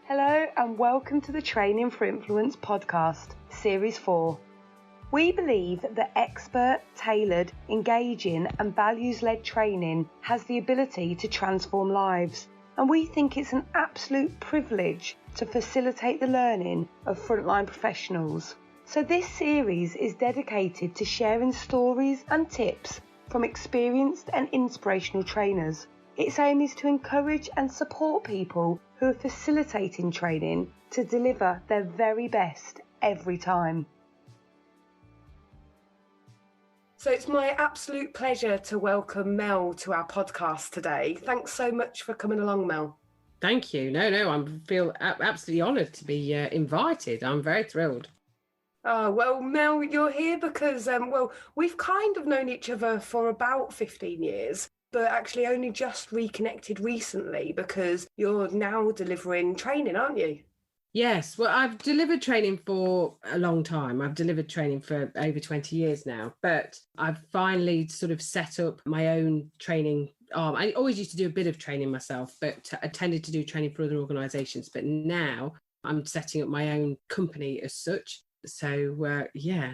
Hello and welcome to the Training for Influence podcast, Series 4. We believe that expert, tailored, engaging and values-led training has the ability to transform lives, and we think it's an absolute privilege to facilitate the learning of frontline professionals. So this series is dedicated to sharing stories and tips from experienced and inspirational trainers. Its aim is to encourage and support people who are facilitating training to deliver their very best every time. So it's my absolute pleasure to welcome Mel to our podcast today. Thanks so much for coming along, Mel. Thank you. No, I feel absolutely honoured to be invited. I'm very thrilled. Oh, well, Mel, you're here because, we've kind of known each other for about 15 years. But actually only just reconnected recently because you're now delivering training, aren't you? Yes, well, I've delivered training for a long time. I've delivered training for over 20 years now, but I've finally sort of set up my own training arm. I always used to do a bit of training myself, but I tended to do training for other organisations. But now I'm setting up my own company as such. So,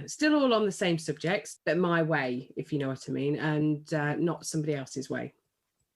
still all on the same subjects, but my way, if you know what I mean, and not somebody else's way.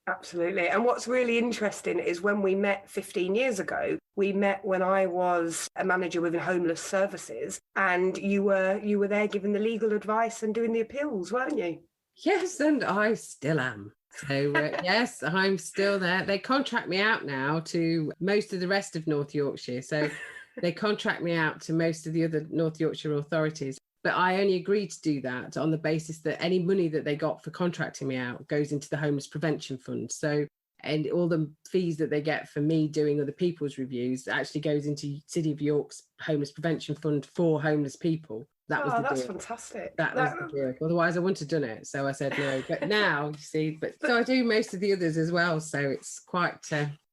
Absolutely. And what's really interesting is when we met 15 years ago, we met when I was a manager within homeless services, and you were there giving the legal advice and doing the appeals, weren't you? Yes, and I still am. So, yes, I'm still there. They contract me out now to most of the rest of North Yorkshire. So they contract me out to most of the other North Yorkshire authorities. But I only agreed to do that on the basis that any money that they got for contracting me out goes into the Homeless Prevention Fund. So, and all the fees that they get for me doing other people's reviews actually goes into City of York's Homeless Prevention Fund for homeless people. That was the that's deal. Fantastic. That was the deal. Otherwise, I wouldn't have done it. So I said no. But now, you see, so I do most of the others as well. So it's quite,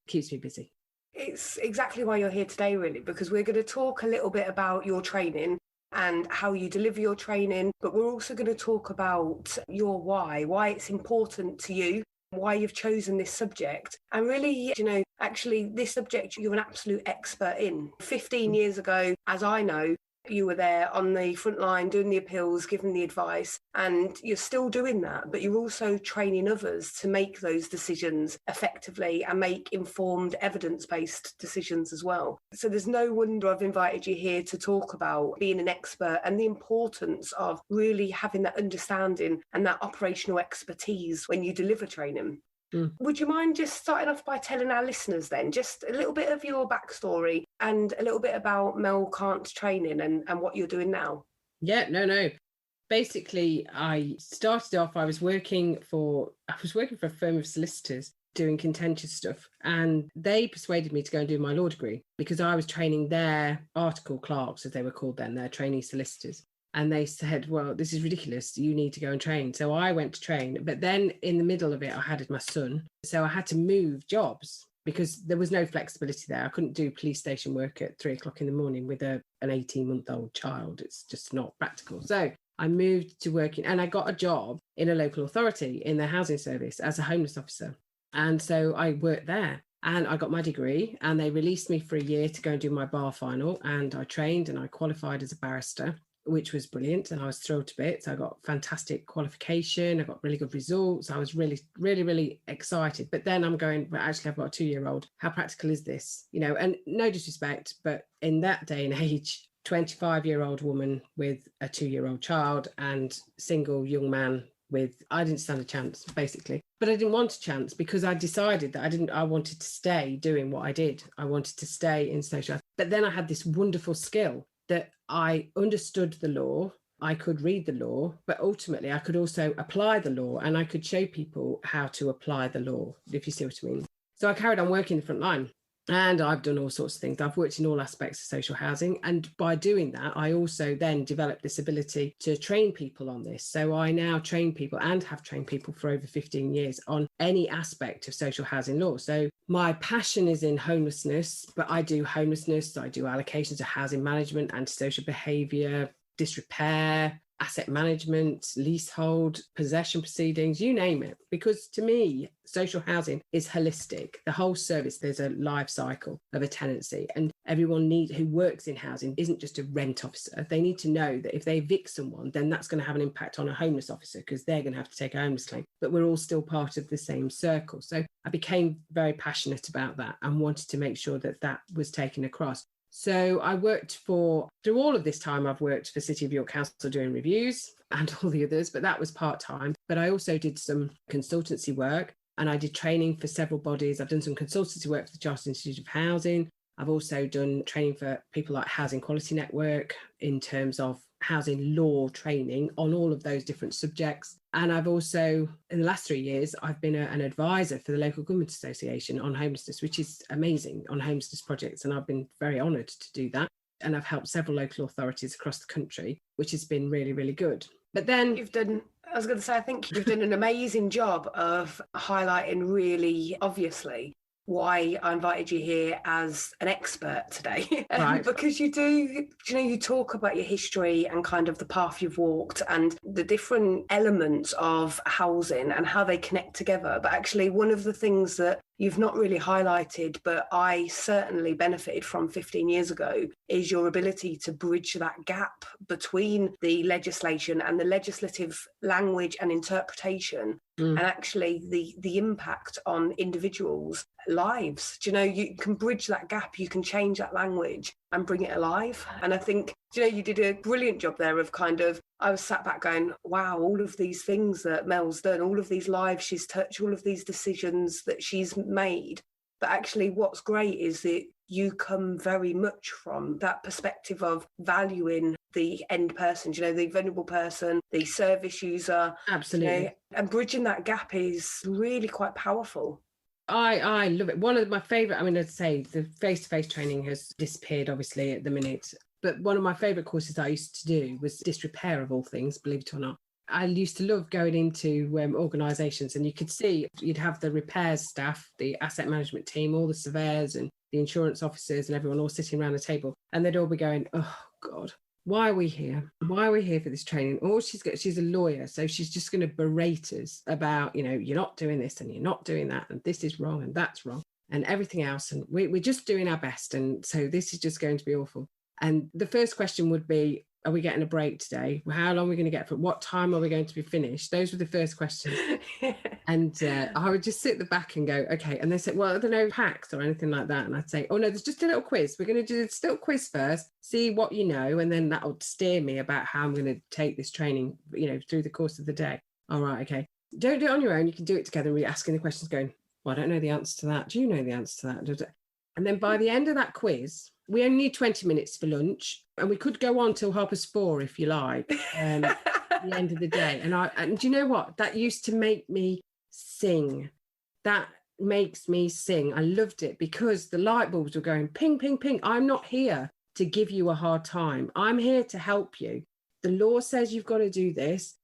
keeps me busy. It's exactly why you're here today, really, because we're going to talk a little bit about your training and how you deliver your training, but we're also going to talk about your why it's important to you, why you've chosen this subject. And really, actually this subject you're an absolute expert in. 15 years ago, as I know, you were there on the front line doing the appeals, giving the advice, and you're still doing that, but you're also training others to make those decisions effectively and make informed evidence-based decisions as well. So there's no wonder I've invited you here to talk about being an expert and the importance of really having that understanding and that operational expertise when you deliver training. Would you mind just starting off by telling our listeners then just a little bit of your backstory and a little bit about Mel Cant's training and what you're doing now? Yeah, no. Basically, I started off, I was working for a firm of solicitors doing contentious stuff, and they persuaded me to go and do my law degree because I was training their article clerks, as they were called then, their trainee solicitors. And they said, well, this is ridiculous. You need to go and train. So I went to train. But then in the middle of it, I had my son. So I had to move jobs because there was no flexibility there. I couldn't do police station work at 3:00 in the morning with an 18-month-old child. It's just not practical. So I moved to working, and I got a job in a local authority in their housing service as a homeless officer. And so I worked there. And I got my degree, and they released me for a year to go and do my bar final. And I trained and I qualified as a barrister, which was brilliant. And I was thrilled to bits. I got fantastic qualification. I got really good results. I was really, really, really excited. But then I'm going, but actually I've got a 2-year-old. How practical is this? And no disrespect, but in that day and age, 25-year-old woman with a 2-year-old child and single young man I didn't stand a chance, basically. But I didn't want a chance because I decided that I wanted to stay doing what I did. I wanted to stay in social. But then I had this wonderful skill that I understood the law, I could read the law, but ultimately I could also apply the law, and I could show people how to apply the law, if you see what I mean. So I carried on working the front line, and I've done all sorts of things. I've worked in all aspects of social housing. And by doing that, I also then developed this ability to train people on this. So I now train people and have trained people for over 15 years on any aspect of social housing law. So my passion is in homelessness, but I do homelessness, I do allocations of housing management, antisocial behaviour, disrepair, asset management, leasehold, possession proceedings, you name it. Because to me, social housing is holistic. The whole service, there's a life cycle of a tenancy, and everyone who works in housing isn't just a rent officer. They need to know that if they evict someone, then that's going to have an impact on a homeless officer because they're going to have to take a homeless claim. But we're all still part of the same circle. So I became very passionate about that and wanted to make sure that that was taken across. So I worked through all of this time, I've worked for City of York Council doing reviews and all the others, but that was part-time. But I also did some consultancy work, and I did training for several bodies. I've done some consultancy work for the Chartered Institute of Housing. I've also done training for people like Housing Quality Network in terms of housing law training on all of those different subjects. And I've also, in the last 3 years, I've been an advisor for the Local Government Association on homelessness, which is amazing, on homelessness projects. And I've been very honoured to do that. And I've helped several local authorities across the country, which has been really, really good. But then I was going to say, I think you've done an amazing job of highlighting really obviously why I invited you here as an expert today. Right. Because you talk about your history and kind of the path you've walked and the different elements of housing and how they connect together. But actually, one of the things that you've not really highlighted, but I certainly benefited from 15 years ago, is your ability to bridge that gap between the legislation and the legislative language and interpretation, and actually the impact on individuals' lives. You can bridge that gap, you can change that language and bring it alive. And I think, you did a brilliant job there of I was sat back going, wow, all of these things that Mel's done, all of these lives she's touched, all of these decisions that she's made. But actually what's great is that you come very much from that perspective of valuing the end person, the vulnerable person, the service user. Absolutely. And bridging that gap is really quite powerful. I love it. One of my favourite, I'd say the face-to-face training has disappeared, obviously, at the minute. But one of my favourite courses I used to do was disrepair, of all things, believe it or not. I used to love going into organisations, and you could see you'd have the repairs staff, the asset management team, all the surveyors and the insurance officers and everyone all sitting around the table. And they'd all be going, oh, God, why are we here? Why are we here for this training? She's a lawyer, so she's just going to berate us about, you're not doing this and you're not doing that, and this is wrong and that's wrong and everything else. And we're just doing our best. And so this is just going to be awful. And the first question would be, are we getting a break today? How long are we going to get for? What time are we going to be finished? Those were the first questions. And I would just sit at the back and go, okay. And they said, well, are there no packs or anything like that? And I'd say, oh, no, there's just a little quiz. We're going to do this little quiz first, see what you know. And then that will steer me about how I'm going to take this training, through the course of the day. All right, okay. Don't do it on your own. You can do it together. We're asking the questions going, well, I don't know the answer to that. Do you know the answer to that? And then by the end of that quiz, we only need 20 minutes for lunch, and we could go on till 4:30 if you like, at the end of the day. And do you know what? That used to make me sing. That makes me sing. I loved it because the light bulbs were going ping, ping, ping. I'm not here to give you a hard time. I'm here to help you. The law says you've got to do this.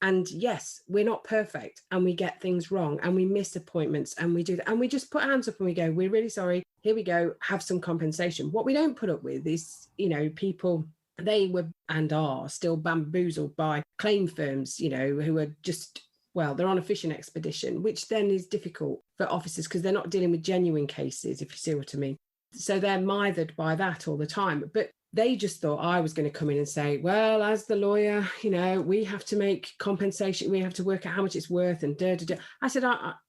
And yes, we're not perfect and we get things wrong and we miss appointments and we do that. And we just put hands up and we go, we're really sorry. Here we go. Have some compensation. What we don't put up with is, people, they were and are still bamboozled by claim firms, who are just, they're on a fishing expedition, which then is difficult for officers because they're not dealing with genuine cases, if you see what I mean. So they're mithered by that all the time. But they just thought I was going to come in and say, well, as the lawyer, we have to make compensation. We have to work out how much it's worth and da, da, da. I said,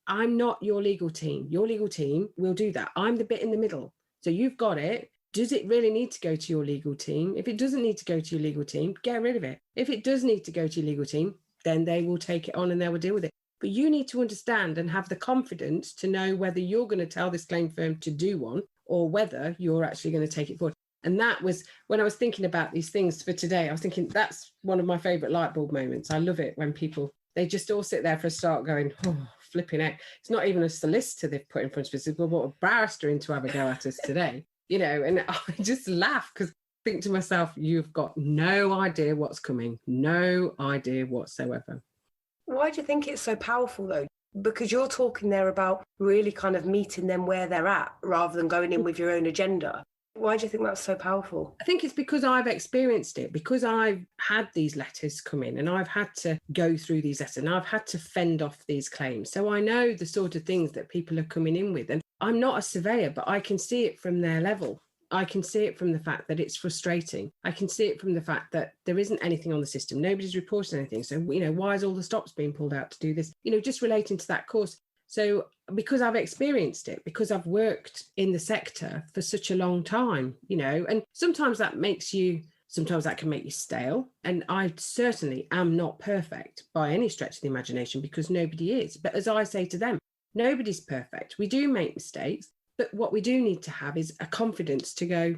I'm not your legal team. Your legal team will do that. I'm the bit in the middle. So you've got it. Does it really need to go to your legal team? If it doesn't need to go to your legal team, get rid of it. If it does need to go to your legal team, then they will take it on and they will deal with it. But you need to understand and have the confidence to know whether you're going to tell this claim firm to do one or whether you're actually going to take it forward. And that was when I was thinking about these things for today, I was thinking that's one of my favourite light bulb moments. I love it when people, they just all sit there for a start going, oh, flipping heck. It's not even a solicitor they've put in front of us. Well, what a barrister in to have a go at us today, and I just laugh because I think to myself, you've got no idea what's coming, no idea whatsoever. Why do you think it's so powerful though? Because you're talking there about really kind of meeting them where they're at rather than going in with your own agenda. Why do you think that's so powerful? I think it's because I've experienced it, because I've had these letters come in and I've had to go through these letters and I've had to fend off these claims. So I know the sort of things that people are coming in with. And I'm not a surveyor, but I can see it from their level. I can see it from the fact that it's frustrating. I can see it from the fact that there isn't anything on the system. Nobody's reported anything. So, why is all the stops being pulled out to do this? Just relating to that course. So because I've experienced it, because I've worked in the sector for such a long time, and sometimes that can make you stale. And I certainly am not perfect by any stretch of the imagination, because nobody is. But as I say to them, nobody's perfect. We do make mistakes. But what we do need to have is a confidence to go,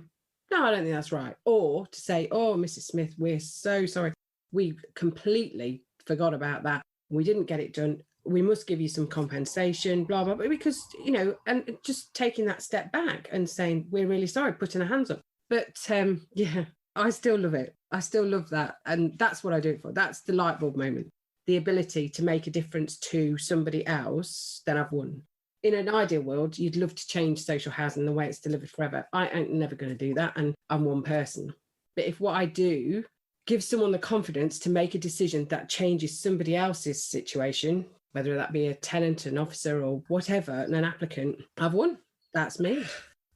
no, I don't think that's right. Or to say, oh, Mrs. Smith, we're so sorry. We completely forgot about that. We didn't get it done. We must give you some compensation, blah, blah, blah, because, and just taking that step back and saying, we're really sorry, putting our hands up. But I still love it. I still love that. And that's what I do it for. That's the light bulb moment, the ability to make a difference to somebody else. Then I've won. In an ideal world, you'd love to change social housing the way it's delivered forever. I ain't never going to do that. And I'm one person. But if what I do gives someone the confidence to make a decision that changes somebody else's situation, whether that be a tenant, an officer or whatever, and an applicant, I've won. That's me.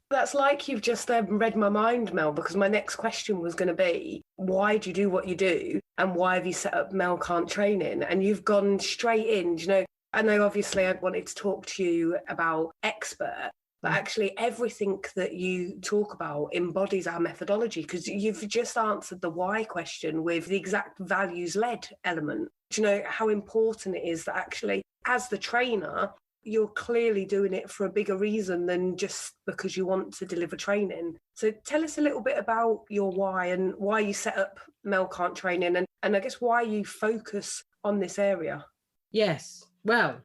That's like you've just read my mind, Mel, because my next question was going to be, why do you do what you do? And why have you set up Mel Cant training? And you've gone straight in, I know obviously I wanted to talk to you about expert, but actually everything that you talk about embodies our methodology, because you've just answered the why question with the exact values-led element. Do you know how important it is that actually, as the trainer, you're clearly doing it for a bigger reason than just because you want to deliver training? So tell us a little bit about your why and why you set up Mel Cant training, and I guess why you focus on this area. Yes. Well,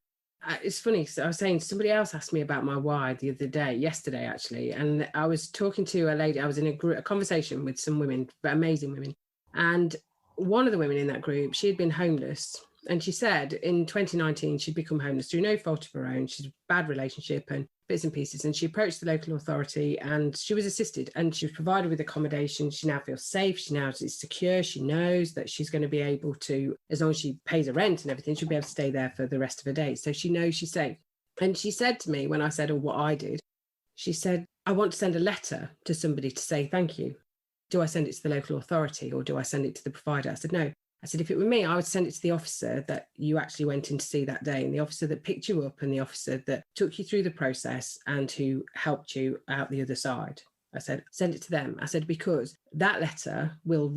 it's funny. So I was saying, somebody else asked me about my why yesterday actually. And I was talking to a lady. I was in a conversation with some women, amazing women. And one of the women in that group, she had been homeless. And she said in 2019, she'd become homeless through no fault of her own. She's a bad relationship and bits and pieces. And she approached the local authority and she was assisted and she was provided with accommodation. She now feels safe. She now is secure. She knows that she's going to be able to, as long as she pays her rent and everything, she'll be able to stay there for the rest of her days. So she knows she's safe. And she said to me, when I said, what I did, she said, I want to send a letter to somebody to say thank you. Do I send it to the local authority or do I send it to the provider? I said, no. I said, if it were me, I would send it to the officer that you actually went in to see that day, and the officer that picked you up and the officer that took you through the process and who helped you out the other side. I said, send it to them. I said, because that letter will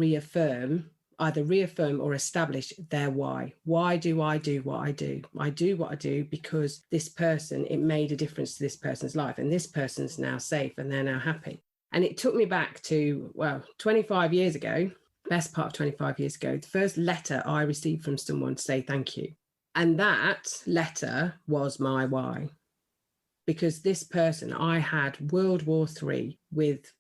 either reaffirm or establish their why. Why do I do what I do? I do what I do because this person, it made a difference to this person's life, and this person's now safe and they're now happy. And it took me back to, 25 years ago, best part of 25 years ago, the first letter I received from someone to say thank you. And that letter was my why. Because this person, I had World War III with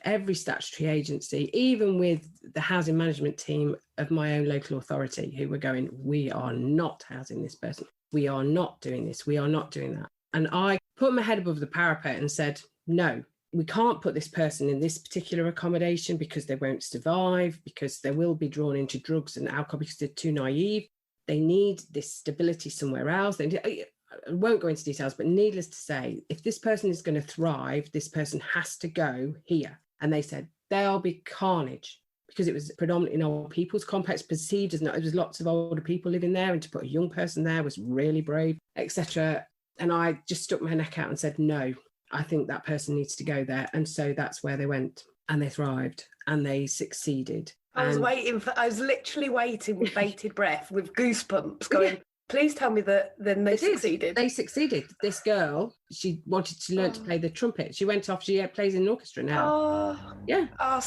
every statutory agency, even with the housing management team of my own local authority, who were going, we are not housing this person. We are not doing this. We are not doing that. And I put my head above the parapet and said, no, we can't put this person in this particular accommodation because they won't survive, because they will be drawn into drugs and alcohol because they're too naive. They need this stability somewhere else. I won't go into details, but needless to say, if this person is going to thrive, this person has to go here. And they said, there'll be carnage, because it was predominantly an old people's complex, perceived as not, there was lots of older people living there, and to put a young person there was really brave, etc. And I just stuck my neck out and said, no, I think that person needs to go there. And so that's where they went, and they thrived and they succeeded. I was literally waiting with bated breath, with goosebumps going, please tell me that then they succeeded. They succeeded. This girl, she wanted to learn to play the trumpet. She went off, she plays in an orchestra now. But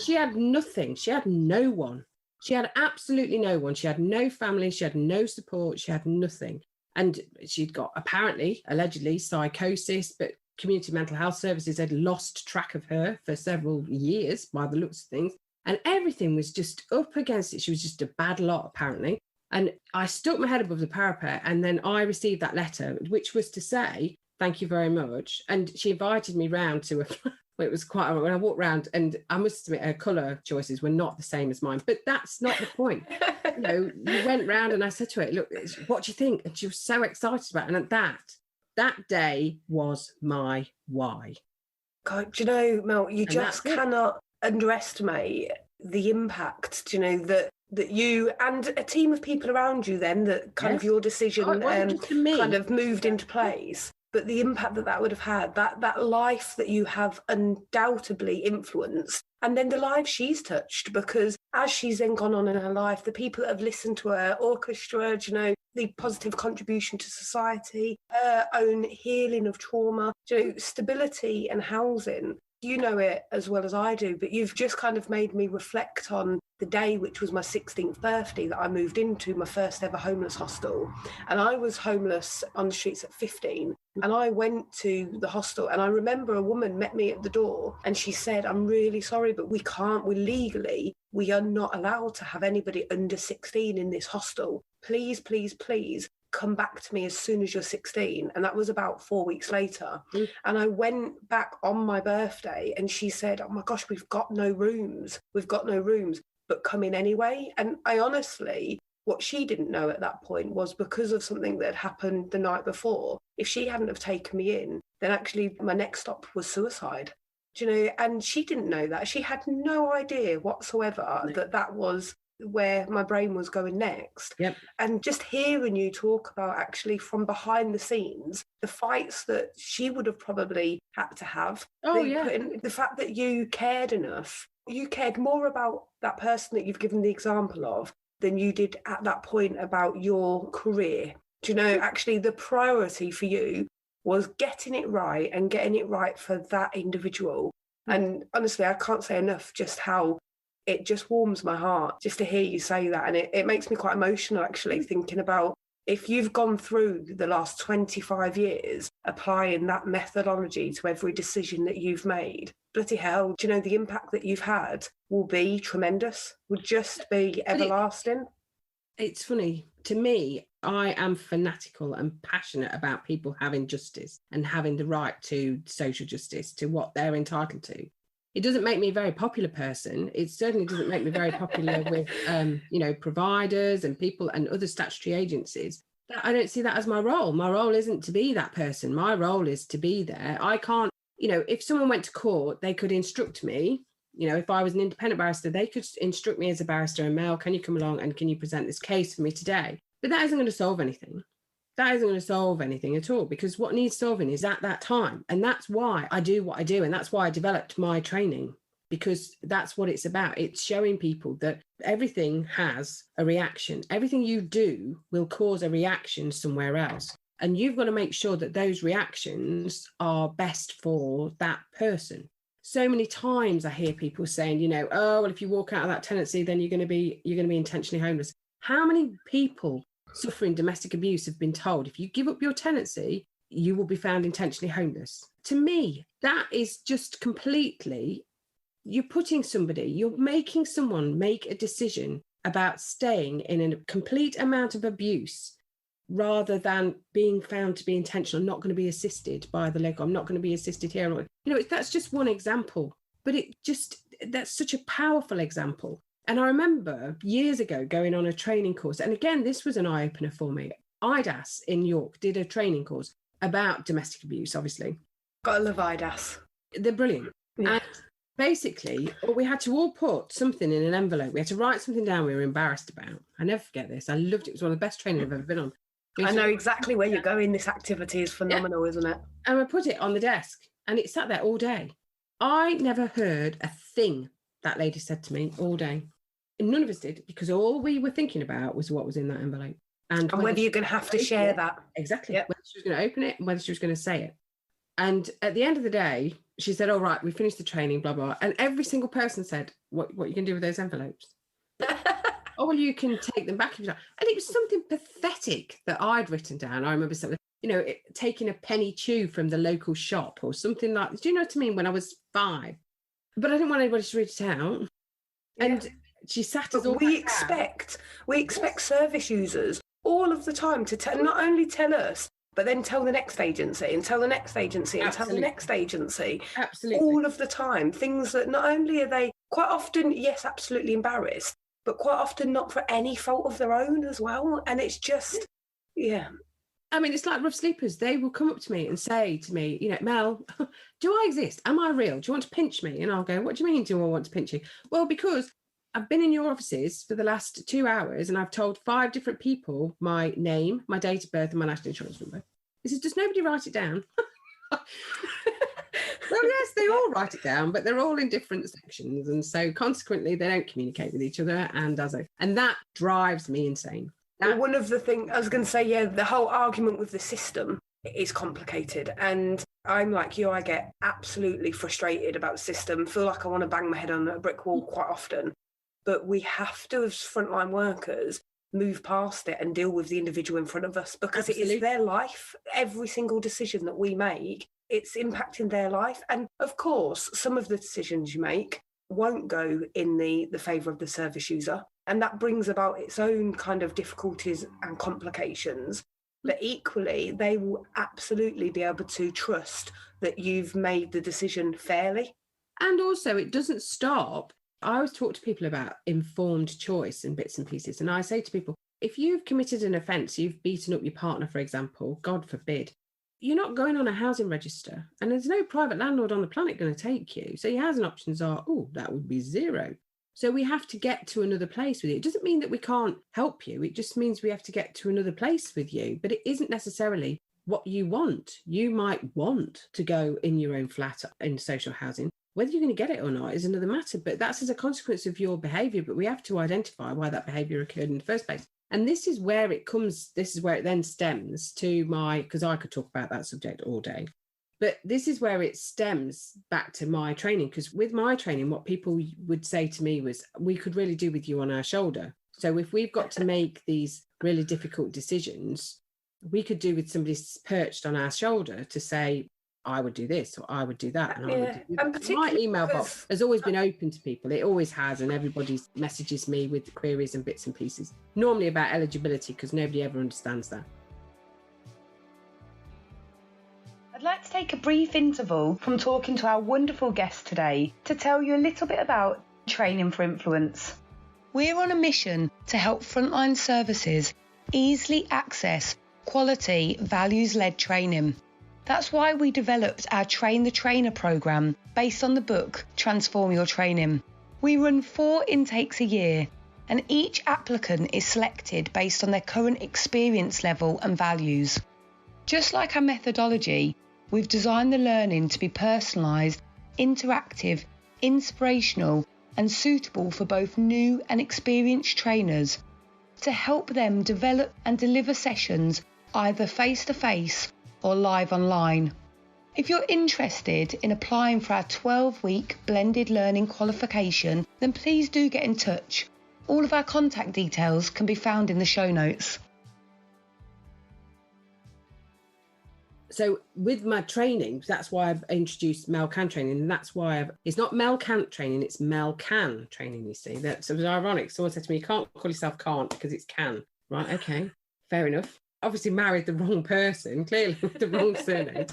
she had nothing. She had no one. She had absolutely no one. She had no family. She had no support. She had nothing. And she'd got, apparently, allegedly, psychosis, but community mental health services had lost track of her for several years by the looks of things. And everything was just up against it. She was just a bad lot, apparently. And I stuck my head above the parapet, and then I received that letter, which was to say, thank you very much. And she invited me round to a it was quite when I walked around, and I must admit her colour choices were not the same as mine, but that's not the point. You went round and I said to her, look, what do you think? And she was so excited about it. And that day was my why. God, do you know, Mel, you just cannot underestimate the impact, do you know, that you and a team of people around you then that kind of your decision kind of moved into place. But the impact that would have had, that life that you have undoubtedly influenced, and then the life she's touched, because as she's then gone on in her life, the people that have listened to her orchestra, you know, the positive contribution to society, her own healing of trauma, you know, stability and housing. You know it as well as I do, but you've just kind of made me reflect on the day, which was my 16th birthday, that I moved into my first ever homeless hostel. And I was homeless on the streets at 15. And I went to the hostel, and I remember a woman met me at the door and she said, I'm really sorry, but we are not allowed to have anybody under 16 in this hostel. Please, please, please come back to me as soon as you're 16. And that was about 4 weeks later. And I went back on my birthday and she said, oh my gosh, we've got no rooms, but come in anyway. And I honestly, what she didn't know at that point was, because of something that had happened the night before, if she hadn't have taken me in, then actually my next stop was suicide. Do you know? And she didn't know that. She had no idea whatsoever that was where my brain was going next. Yep. And just hearing you talk about, actually from behind the scenes, the fights that she would have probably had to have. The fact that you cared enough, you cared more about that person that you've given the example of than you did at that point about your career. Do you know, actually the priority for you was getting it right and getting it right for that individual. And honestly, I can't say enough just how it just warms my heart just to hear you say that. And it makes me quite emotional, actually, thinking about if you've gone through the last 25 years applying that methodology to every decision that you've made, bloody hell, do you know, the impact that you've had will be tremendous, would just be everlasting. It's funny. To me, I am fanatical and passionate about people having justice and having the right to social justice, to what they're entitled to. It doesn't make me a very popular person. It certainly doesn't make me very popular with, providers and people and other statutory agencies. I don't see that as my role. My role isn't to be that person. My role is to be there. I can't, if someone went to court, they could instruct me. If I was an independent barrister, they could instruct me as a barrister, and Mel, can you come along and can you present this case for me today? But that isn't going to solve anything. That isn't going to solve anything at all, because what needs solving is at that time. And that's why I do what I do. And that's why I developed my training, because that's what it's about. It's showing people that everything has a reaction. Everything you do will cause a reaction somewhere else. And you've got to make sure that those reactions are best for that person. So many times I hear people saying, oh, well, if you walk out of that tenancy, then you're going to be intentionally homeless. How many people suffering domestic abuse have been told, if you give up your tenancy, you will be found intentionally homeless? To me, that is just completely, you're making someone make a decision about staying in a complete amount of abuse rather than being found to be intentional, not going to be assisted by the local, I'm not going to be assisted here. That's just one example, but that's such a powerful example. And I remember years ago going on a training course. And again, this was an eye-opener for me. IDAS in York did a training course about domestic abuse, obviously. Gotta love IDAS. They're brilliant. Yeah. And basically, we had to all put something in an envelope. We had to write something down we were embarrassed about. I never forget this. I loved it. It was one of the best training I've ever been on. I know exactly where you're going. This activity is phenomenal, isn't it? And we put it on the desk and it sat there all day. I never heard a thing that lady said to me all day. And none of us did, because all we were thinking about was what was in that envelope. And whether you're going to have to share that. Exactly. Yep. Whether she was going to open it and whether she was going to say it. And at the end of the day, she said, all right, we finished the training, blah, blah. And every single person said, what you can do with those envelopes? Oh, well, you can take them back. And it was something pathetic that I'd written down. I remember something, taking a penny chew from the local shop or something like, do you know what I mean? When I was 5. But I didn't want anybody to read it out. Yeah. And she sat us all. We expect service users all of the time to not only tell us but then tell the next agency and tell the next agency and Absolutely. tell the next agency. Absolutely. All of the time, things that not only are they quite often, yes, absolutely embarrassed, but quite often not for any fault of their own as well. And it's just, yeah. I mean, it's like rough sleepers. They will come up to me and say to me, you know, Mel, do I exist? Am I real? Do you want to pinch me? And I'll go, what do you mean, do I want to pinch you? Well, because I've been in your offices for the last 2 hours and I've told 5 different people my name, my date of birth, and my national insurance number. He says, does nobody write it down? Well, yes, they all write it down, but they're all in different sections. And so consequently, they don't communicate with each other. And that drives me insane. Well, one of the things I was going to say, yeah, the whole argument with the system is complicated. And I'm like you, I get absolutely frustrated about the system, feel like I want to bang my head on a brick wall quite often. But we have to, as frontline workers, move past it and deal with the individual in front of us, because Absolutely. It is their life. Every single decision that we make, it's impacting their life. And of course, some of the decisions you make won't go in the favour of the service user. And that brings about its own kind of difficulties and complications. But equally, they will absolutely be able to trust that you've made the decision fairly. And also, it doesn't stop. I always talk to people about informed choice and bits and pieces. And I say to people, if you've committed an offence, you've beaten up your partner, for example, God forbid, you're not going on a housing register. And there's no private landlord on the planet going to take you. So your housing options are, that would be 0. So we have to get to another place with you. It doesn't mean that we can't help you. It just means we have to get to another place with you. But it isn't necessarily what you want. You might want to go in your own flat in social housing. Whether you're going to get it or not is another matter. But that's as a consequence of your behaviour. But we have to identify why that behaviour occurred in the first place. And this is where it comes, this is where it then stems to because I could talk about that subject all day. But this is where it stems back to my training, because with my training, what people would say to me was, we could really do with you on our shoulder. So if we've got to make these really difficult decisions, we could do with somebody perched on our shoulder to say, I would do this or I would do that. And I would do that. My email box has always been open to people. It always has. And everybody messages me with queries and bits and pieces, normally about eligibility, because nobody ever understands that. I'd like to take a brief interval from talking to our wonderful guest today to tell you a little bit about Training for Influence. We're on a mission to help frontline services easily access quality, values-led training. That's why we developed our Train the Trainer programme based on the book Transform Your Training. We run 4 intakes a year, and each applicant is selected based on their current experience level and values. Just like our methodology, we've designed the learning to be personalised, interactive, inspirational and suitable for both new and experienced trainers to help them develop and deliver sessions either face-to-face or live online. If you're interested in applying for our 12-week blended learning qualification, then please do get in touch. All of our contact details can be found in the show notes. So with my training, that's why I've introduced Mel Cant training. And that's why it's not Mel Cant training, it's Mel Can training, you see. That's, it was ironic. Someone said to me, you can't call yourself Can't because it's Can. Right, okay, fair enough. Obviously married the wrong person, clearly with the wrong surname.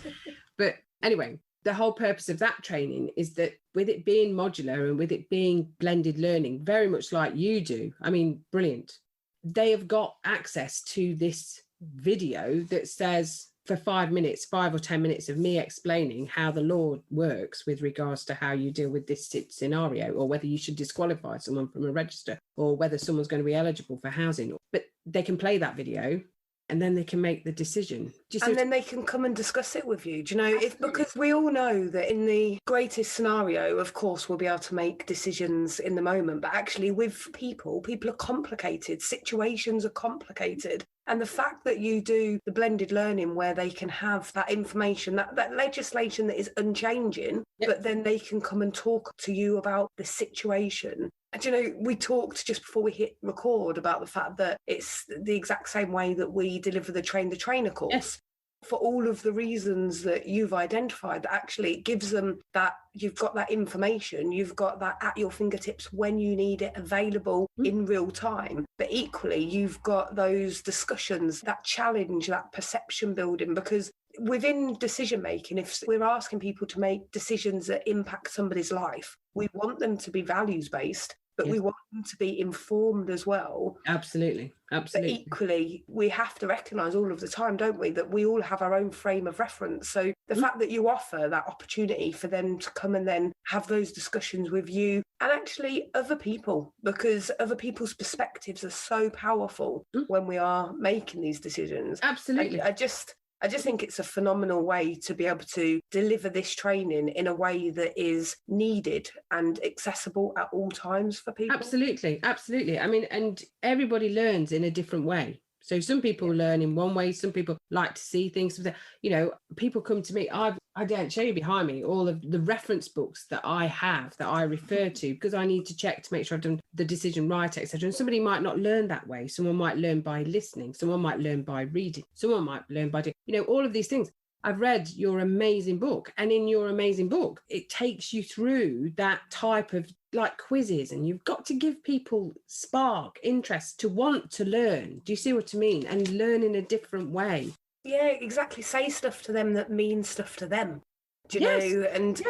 But anyway, the whole purpose of that training is that with it being modular and with it being blended learning, very much like you do, I mean, brilliant. They have got access to this video that says, for 5 minutes, 5 or 10 minutes of me explaining how the law works with regards to how you deal with this scenario, or whether you should disqualify someone from a register, or whether someone's going to be eligible for housing. But they can play that video and then they can make the decision. And then they can come and discuss it with you. Do you know, because we all know that in the greatest scenario, of course, we'll be able to make decisions in the moment. But actually with people are complicated. Situations are complicated. And the fact that you do the blended learning where they can have that information, that legislation that is unchanging, but then they can come and talk to you about the situation. And, you know, we talked just before we hit record about the fact that it's the exact same way that we deliver the Train the Trainer course. for all of the reasons that you've identified, that actually it gives them that you've got that information, you've got that at your fingertips when you need it, available in real time. But equally, you've got those discussions, that challenge, that perception building, because within decision making, if we're asking people to make decisions that impact somebody's life, we want them to be values based, but we want them to be informed as well. Absolutely. But equally, we have to recognise all of the time, don't we, that we all have our own frame of reference. So the fact that you offer that opportunity for them to come and then have those discussions with you and actually other people, because other people's perspectives are so powerful when we are making these decisions. Absolutely. I just think it's a phenomenal way to be able to deliver this training in a way that is needed and accessible at all times for people. Absolutely. I mean, and everybody learns in a different way. So some people learn in one way, some people like to see things. You know, people come to me, I don't show you behind me all of the reference books that I have, that I refer to, because I need to check to make sure I've done the decision right, etc. And somebody might not learn that way. Someone might learn by listening. Someone might learn by reading. Someone might learn by doing, you know, all of these things. I've read your amazing book, and in your amazing book, it takes you through that type of like quizzes, and you've got to give people spark interest to want to learn. Do you see what I mean? And learn in a different way. Yeah, exactly. Say stuff to them that means stuff to them. Do you know? And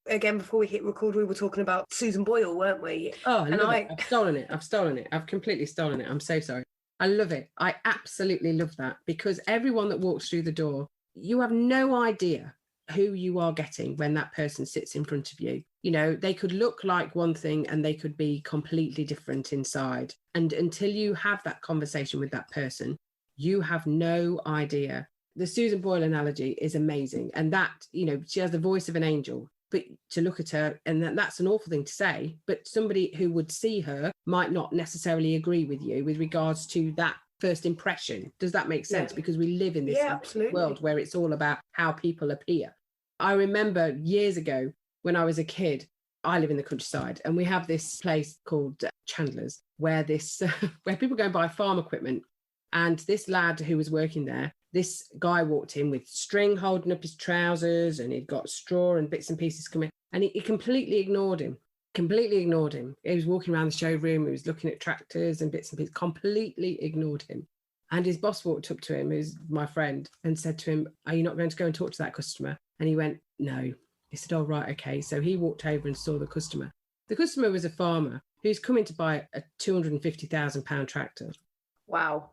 again, before we hit record, we were talking about Susan Boyle, weren't we? Oh, I've stolen it. I've completely stolen it. I'm so sorry. I love it. I absolutely love that, because everyone that walks through the door, you have no idea who you are getting when that person sits in front of you. You know, they could look like one thing and they could be completely different inside. And until you have that conversation with that person, you have no idea. The Susan Boyle analogy is amazing. And that, you know, she has the voice of an angel, but to look at her, and that's an awful thing to say, but somebody who would see her might not necessarily agree with you with regards to that first impression. Does that make sense? Because we live in this world where it's all about how people appear. I remember years ago when I was a kid, I live in the countryside, and we have this place called Chandler's where where people go and buy farm equipment. And this lad who was working there, this guy walked in with string holding up his trousers, and he'd got straw and bits and pieces coming, and he completely ignored him. He was walking around the showroom, he was looking at tractors and bits and pieces, completely ignored him. And his boss walked up to him, who's my friend, and said to him, "Are you not going to go and talk to that customer?" And he went, "No." He said, "Oh, right, okay." So he walked over and saw the customer. The customer was a farmer who's coming to buy a £250,000 tractor. Wow.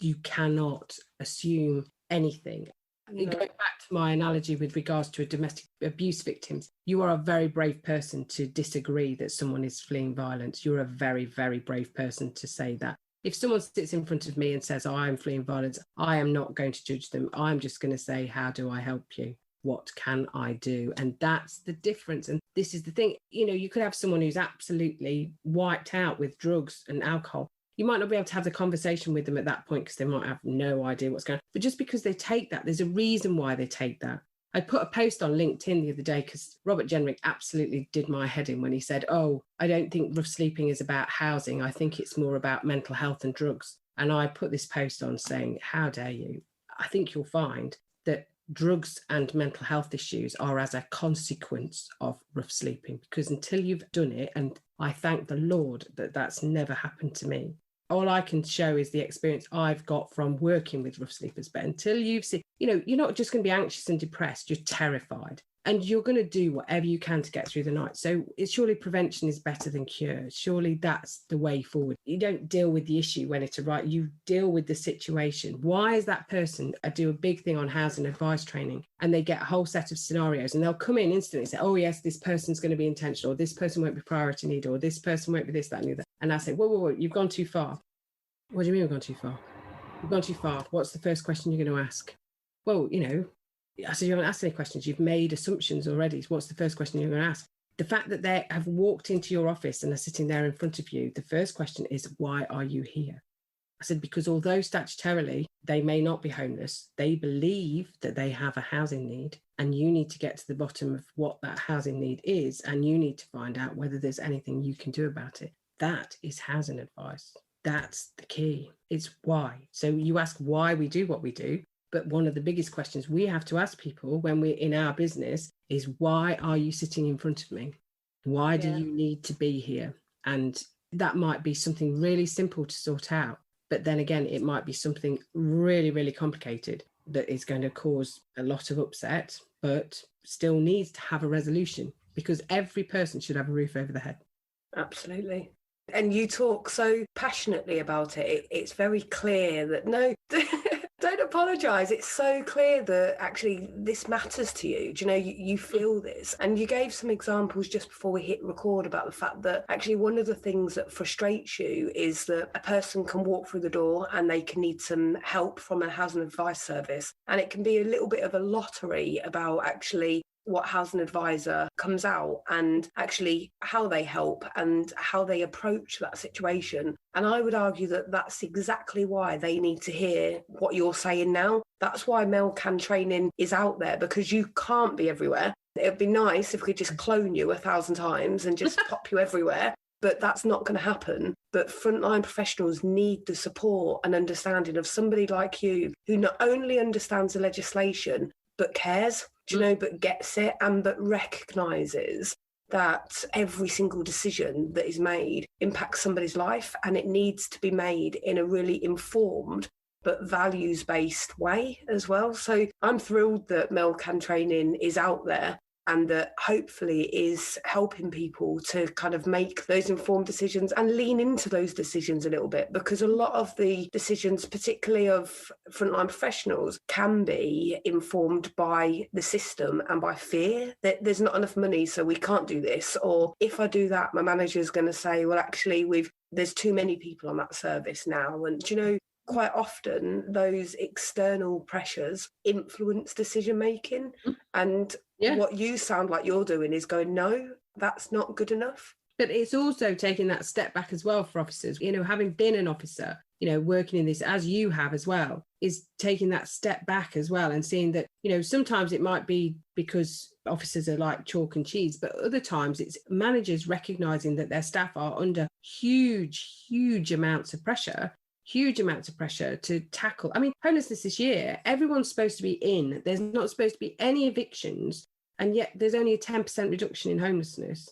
You cannot assume anything. No. Going back to my analogy with regards to domestic abuse victims, you are a very brave person to disagree that someone is fleeing violence. You're a very, very brave person to say that. If someone sits in front of me and says, "Oh, I'm fleeing violence," I am not going to judge them. I'm just going to say, "How do I help you? What can I do?" And that's the difference. And this is the thing, you know, you could have someone who's absolutely wiped out with drugs and alcohol. You might not be able to have the conversation with them at that point because they might have no idea what's going on. But just because they take that, there's a reason why they take that. I put a post on LinkedIn the other day because Robert Jenrick absolutely did my head in when he said, "Oh, I don't think rough sleeping is about housing. I think it's more about mental health and drugs." And I put this post on saying, "How dare you?" I think you'll find that drugs and mental health issues are as a consequence of rough sleeping, because until you've done it, and I thank the Lord that that's never happened to me. All I can show is the experience I've got from working with rough sleepers. But until you've seen, you know, you're not just going to be anxious and depressed, you're terrified. And you're going to do whatever you can to get through the night. So surely prevention is better than cure. Surely that's the way forward. You don't deal with the issue when it arrives. You deal with the situation. Why is that person? I do a big thing on housing advice training, and they get a whole set of scenarios, and they'll come in instantly and say, "Oh yes, this person's going to be intentional, or this person won't be priority need, or this person won't be this, that, and the other." And I say, whoa, you've gone too far. What do you mean we've gone too far? We've gone too far. What's the first question you're going to ask? Well, you know, I said, "You haven't asked any questions. You've made assumptions already. What's the first question you're going to ask?" The fact that they have walked into your office and are sitting there in front of you, the first question is, "Why are you here?" I said, because although statutorily they may not be homeless, they believe that they have a housing need, and you need to get to the bottom of what that housing need is, and you need to find out whether there's anything you can do about it. That is housing advice. That's the key. It's why. So you ask why we do what we do. But one of the biggest questions we have to ask people when we're in our business is, why are you sitting in front of me? Why do you need to be here? And that might be something really simple to sort out. But then again, it might be something really, really complicated that is going to cause a lot of upset, but still needs to have a resolution, because every person should have a roof over their head. Absolutely. And you talk so passionately about it. It's very clear that don't apologise. It's so clear that actually this matters to you. Do you know, you feel this. And you gave some examples just before we hit record about the fact that actually one of the things that frustrates you is that a person can walk through the door and they can need some help from a housing advice service. And it can be a little bit of a lottery about actually what housing advisor comes out and actually how they help and how they approach that situation. And I would argue that that's exactly why they need to hear what you're saying now. That's why Mel Cant training is out there, because you can't be everywhere. It'd be nice if we could just clone you 1,000 times and just pop you everywhere, but that's not going to happen. But frontline professionals need the support and understanding of somebody like you, who not only understands the legislation, but cares, do you know, but gets it, and but recognises that every single decision that is made impacts somebody's life, and it needs to be made in a really informed but values-based way as well. So I'm thrilled that Mel Cant training is out there, and that hopefully is helping people to kind of make those informed decisions and lean into those decisions a little bit, because a lot of the decisions, particularly of frontline professionals, can be informed by the system and by fear that there's not enough money, so we can't do this. Or if I do that, my manager's going to say, well, actually, there's too many people on that service now. And, you know, quite often those external pressures influence decision making. And what you sound like you're doing is going, no, that's not good enough. But it's also taking that step back as well for officers. You know, having been an officer, you know, working in this as you have as well, is taking that step back as well and seeing that, you know, sometimes it might be because officers are like chalk and cheese, but other times it's managers recognising that their staff are under huge amounts of pressure to tackle. I mean, homelessness this year, everyone's supposed to be in. There's not supposed to be any evictions, and yet there's only a 10% reduction in homelessness.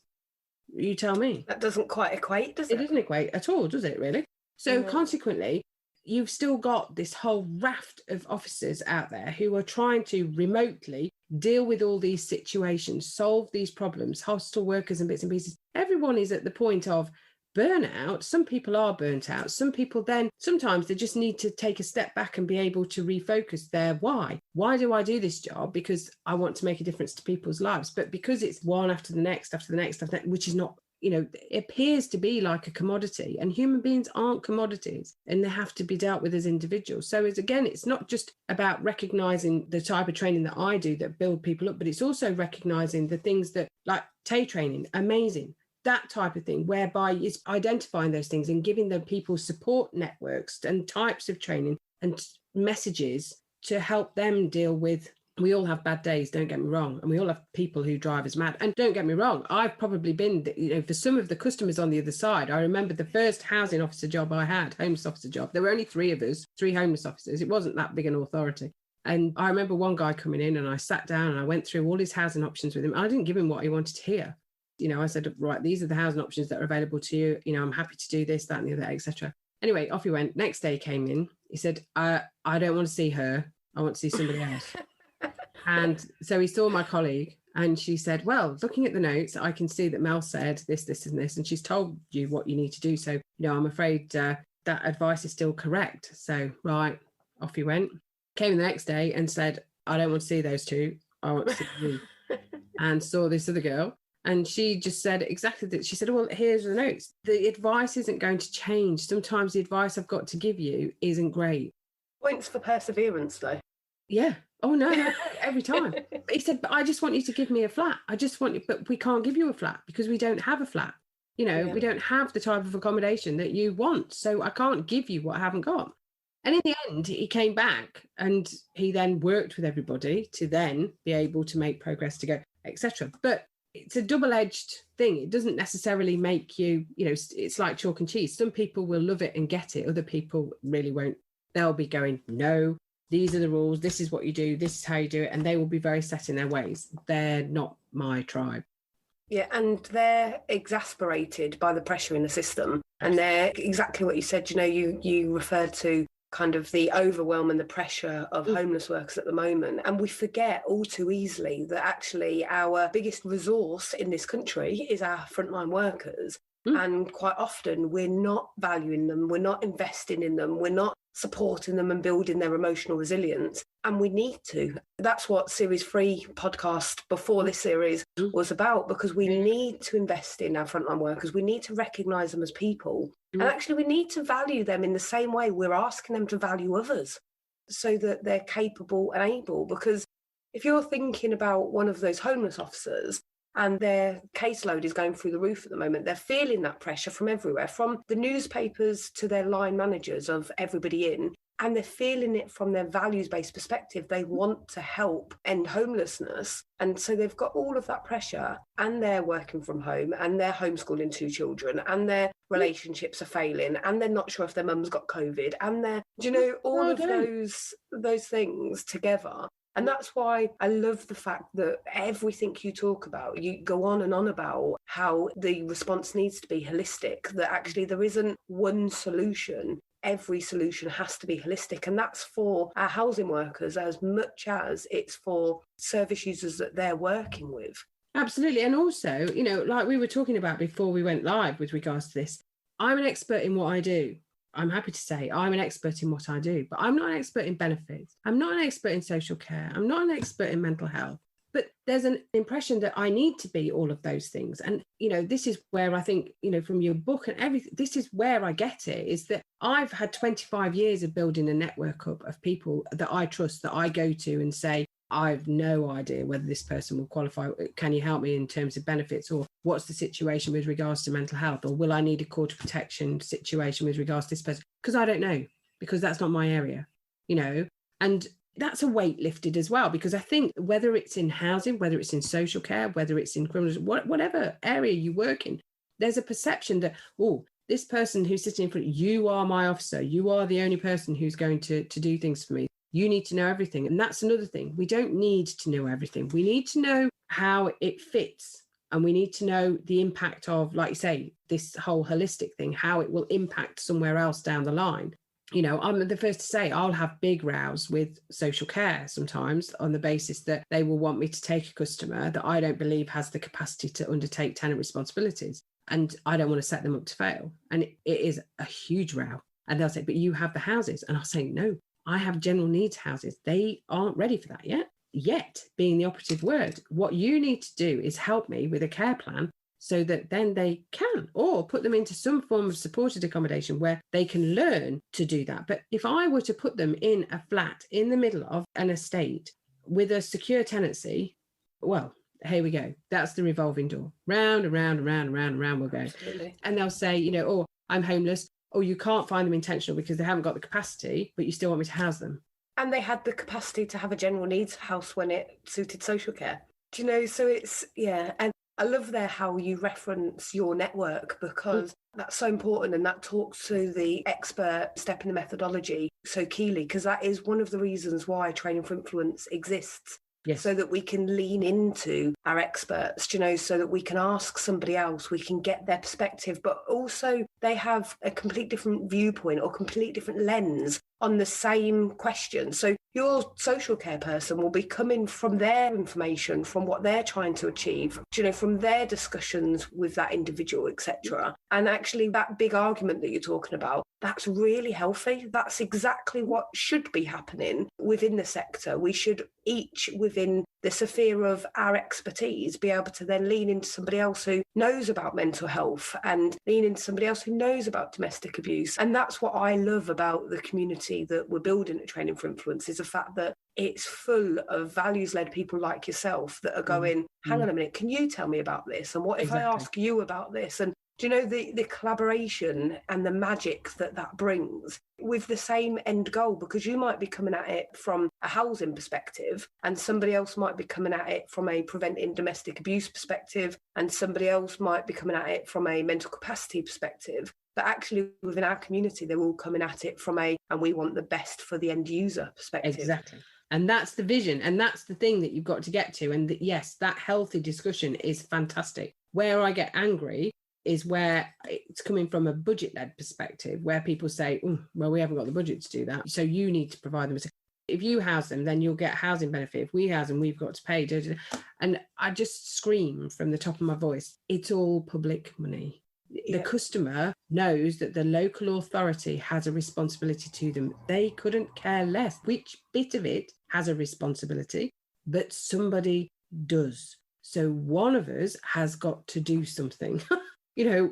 You tell me. That doesn't quite equate, does it? It doesn't equate at all, does it, really? So consequently, you've still got this whole raft of officers out there who are trying to remotely deal with all these situations, solve these problems, hostile workers and bits and pieces. Everyone is at the point of burnout. Some people are burnt out. Some people then, sometimes they just need to take a step back and be able to refocus their why. Why do I do this job? Because I want to make a difference to people's lives. But because it's one after the next, which is not, you know, it appears to be like a commodity, and human beings aren't commodities, and they have to be dealt with as individuals. So it's not just about recognizing the type of training that I do that build people up, but it's also recognizing the things that, like TAY training, amazing. That type of thing, whereby it's identifying those things and giving the people support networks and types of training and messages to help them deal with. We all have bad days, don't get me wrong, and we all have people who drive us mad. And don't get me wrong, I've probably been, you know, for some of the customers on the other side. I remember the first housing officer job I had, homeless officer job. There were only 3 of us, 3 homeless officers. It wasn't that big an authority. And I remember one guy coming in, and I sat down and I went through all his housing options with him. I didn't give him what he wanted to hear. You know, I said, right, these are the housing options that are available to you. You know, I'm happy to do this, that, and the other, etc. Anyway, off he went. Next day he came in. He said, I don't want to see her. I want to see somebody else. And so he saw my colleague, and she said, well, looking at the notes, I can see that Mel said this, this, and this, and she's told you what you need to do. So, you know, I'm afraid that advice is still correct. So, right, off he went. Came in the next day and said, I don't want to see those 2. I want to see you. And saw this other girl. And she just said exactly that. She said, well, here's the notes. The advice isn't going to change. Sometimes the advice I've got to give you isn't great. Points for perseverance, though. Yeah. Oh, no, every time. But he said, but I just want you to give me a flat. I just want you, but we can't give you a flat because we don't have a flat. You know, we don't have the type of accommodation that you want. So I can't give you what I haven't got. And in the end, he came back and he then worked with everybody to then be able to make progress to go, etc. But it's a double-edged thing. It doesn't necessarily make you, you know, it's like chalk and cheese. Some people will love it and get it. Other people really won't. They'll be going, no, these are the rules, this is what you do, this is how you do it, and they will be very set in their ways. They're not my tribe. Yeah, and they're exasperated by the pressure in the system. And they're exactly what you said, you referred to kind of the overwhelm and the pressure of homeless workers at the moment. And we forget all too easily that actually our biggest resource in this country is our frontline workers. And quite often we're not valuing them, we're not investing in them, we're not supporting them and building their emotional resilience. And we need to. That's what Series 3 podcast before this series was about, because we need to invest in our frontline workers. We need to recognise them as people. And actually, we need to value them in the same way we're asking them to value others, so that they're capable and able. Because if you're thinking about one of those homeless officers, and their caseload is going through the roof at the moment, they're feeling that pressure from everywhere, from the newspapers to their line managers of everybody in, and they're feeling it from their values-based perspective. They want to help end homelessness. And so they've got all of that pressure, and they're working from home, and they're homeschooling 2 children, and their relationships are failing, and they're not sure if their mum's got COVID, and they're, all of those things together. And that's why I love the fact that everything you talk about, you go on and on about how the response needs to be holistic, that actually there isn't one solution. Every solution has to be holistic. And that's for our housing workers as much as it's for service users that they're working with. Absolutely. And also, like we were talking about before we went live with regards to this, I'm an expert in what I do. I'm happy to say I'm an expert in what I do, but I'm not an expert in benefits. I'm not an expert in social care. I'm not an expert in mental health. But there's an impression that I need to be all of those things. And, this is where I think, from your book and everything, this is where I get it, is that I've had 25 years of building a network up of people that I trust, that I go to and say, I've no idea whether this person will qualify. Can you help me in terms of benefits? Or what's the situation with regards to mental health? Or will I need a court of protection situation with regards to this person? Because I don't know, because that's not my area, and that's a weight lifted as well, because I think whether it's in housing, whether it's in social care, whether it's in criminal, whatever area you work in, there's a perception that, this person who's sitting in front, you are my officer, you are the only person who's going to do things for me. You need to know everything. And that's another thing. We don't need to know everything. We need to know how it fits. And we need to know the impact of, like you say, this whole holistic thing, how it will impact somewhere else down the line. I'm the first to say I'll have big rows with social care sometimes on the basis that they will want me to take a customer that I don't believe has the capacity to undertake tenant responsibilities. And I don't want to set them up to fail. And it is a huge row. And they'll say, but you have the houses. And I'll say, no. I have general needs houses. They aren't ready for that yet being the operative word. What you need to do is help me with a care plan so that then they can, or put them into some form of supported accommodation where they can learn to do that. But if I were to put them in a flat in the middle of an estate with a secure tenancy, well, here we go. That's the revolving door. Round and round and round and round and round we'll go. Absolutely. And they'll say, I'm homeless. Or you can't find them intentional because they haven't got the capacity, but you still want me to house them. And they had the capacity to have a general needs house when it suited social care. So it's, and I love there how you reference your network, because that's so important, and that talks to the expert step in the methodology so keenly, because that is one of the reasons why Training for Influence exists. Yes. So that we can lean into our experts, so that we can ask somebody else, we can get their perspective, but also they have a complete different viewpoint or complete different lens on the same question. So your social care person will be coming from their information, from what they're trying to achieve, from their discussions with that individual, etc. And actually that big argument that you're talking about, that's really healthy. That's exactly what should be happening within the sector. We should each, within the sphere of our expertise, be able to then lean into somebody else who knows about mental health and lean into somebody else who knows about domestic abuse. And that's what I love about the community that we're building at Training for Influence, is the fact that it's full of values-led people like yourself that are going, hang on a minute, can you tell me about this? And what if I ask you about this? And the collaboration and the magic that brings with the same end goal, because you might be coming at it from a housing perspective and somebody else might be coming at it from a preventing domestic abuse perspective and somebody else might be coming at it from a mental capacity perspective. But actually within our community, they're all coming at it from and we want the best for the end user perspective. Exactly. And that's the vision. And that's the thing that you've got to get to. And yes, that healthy discussion is fantastic. Where I get angry is where it's coming from a budget-led perspective, where people say, well, we haven't got the budget to do that, so you need to provide them. If you house them, then you'll get housing benefit. If we house them, we've got to pay. And I just scream from the top of my voice, it's all public money. The customer knows that the local authority has a responsibility to them. They couldn't care less which bit of it has a responsibility, but somebody does. So one of us has got to do something.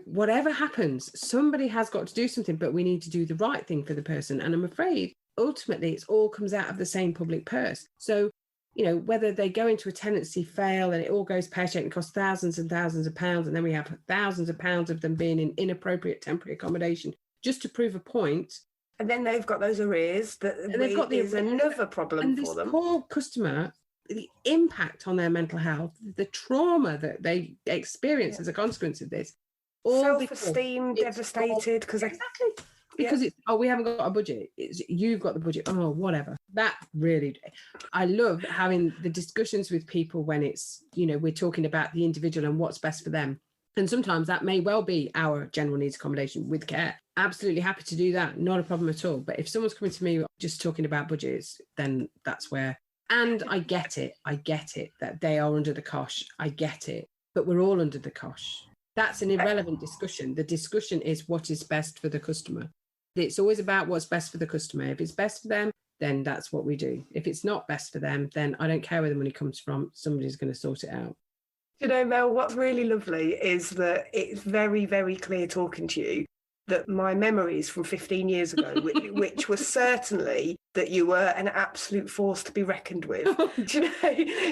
Whatever happens, somebody has got to do something, but we need to do the right thing for the person. And I'm afraid ultimately it all comes out of the same public purse. So, whether they go into a tenancy, fail, and it all goes pear-shaped and costs thousands and thousands of pounds, and then we have thousands of pounds of them being in inappropriate temporary accommodation just to prove a point. And then they've got those arrears that is another problem for them. Poor customer, the impact on their mental health, the trauma that they experience as a consequence of this. Self-esteem devastated because we haven't got a budget. You've got the budget. Oh, whatever. That really, I love having the discussions with people when it's, we're talking about the individual and what's best for them. And sometimes that may well be our general needs accommodation with care. Absolutely happy to do that. Not a problem at all. But if someone's coming to me just talking about budgets, then that's where, and I get it that they are under the cosh. I get it. But we're all under the cosh. That's an irrelevant discussion. The discussion is what is best for the customer. It's always about what's best for the customer. If it's best for them, then that's what we do. If it's not best for them, then I don't care where the money comes from. Somebody's going to sort it out. Mel, what's really lovely is that it's very, very clear talking to you that my memories from 15 years ago, which was certainly that you were an absolute force to be reckoned with.